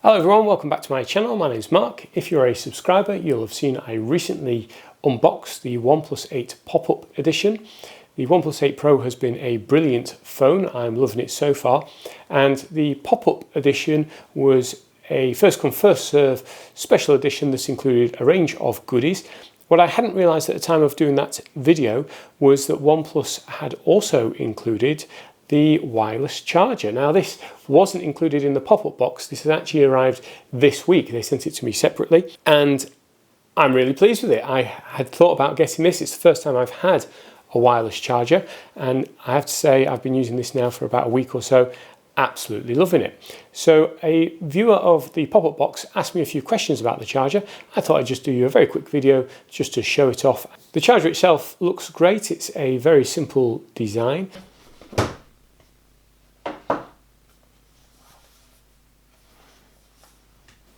Hello everyone, welcome back to my channel. My name's Mark. If you're a subscriber, you'll have seen I recently unboxed the OnePlus 8 pop-up edition. The OnePlus 8 Pro has been a brilliant phone. I'm loving it so far. And the pop-up edition was a first come first serve special edition that included a range of goodies. What I hadn't realized at the time of doing that video was that OnePlus had also included the wireless charger. Now this wasn't included in the pop-up box. This has actually arrived this week. They sent it to me separately and I'm really pleased with it. I had thought about getting this. It's the first time I've had a wireless charger and I have to say I've been using this now for about a week or so. Absolutely loving it. So a viewer of the pop-up box asked me a few questions about the charger. I thought I'd just do you a very quick video just to show it off. The charger itself looks great. It's a very simple design.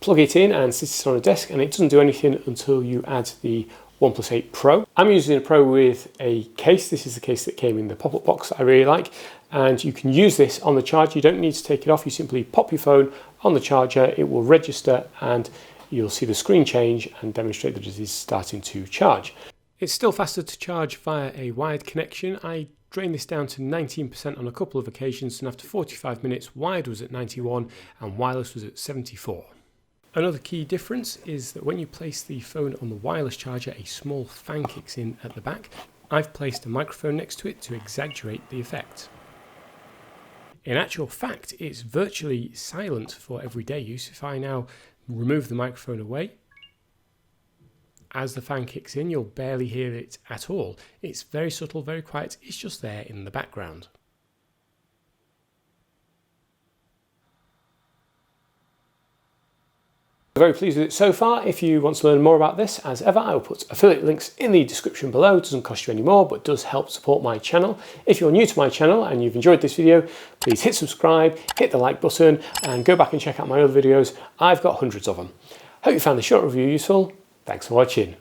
Plug it in and sit it on a desk, and it doesn't do anything until you add the OnePlus 8 Pro. I'm using a Pro with a case. This is the case that came in the pop-up box that I really like, and you can use this on the charger. You don't need to take it off. You simply pop your phone on the charger, it will register and you'll see the screen change and demonstrate that it is starting to charge. It's still faster to charge via a wired connection. I drained this down to 19% on a couple of occasions, and after 45 minutes wired was at 91 and wireless was at 74. Another key difference is that when you place the phone on the wireless charger, a small fan kicks in at the back. I've placed a microphone next to it to exaggerate the effect. In actual fact, it's virtually silent for everyday use. If I now remove the microphone away, as the fan kicks in, you'll barely hear it at all. It's very subtle, very quiet. It's just there in the background. Very pleased with it so far. If you want to learn more about this, as ever, I will put affiliate links in the description below. It doesn't cost you any more, but does help support my channel. If you're new to my channel and you've enjoyed this video, please hit subscribe, hit the like button, and go back and check out my other videos. I've got hundreds of them. Hope you found this short review useful. Thanks for watching.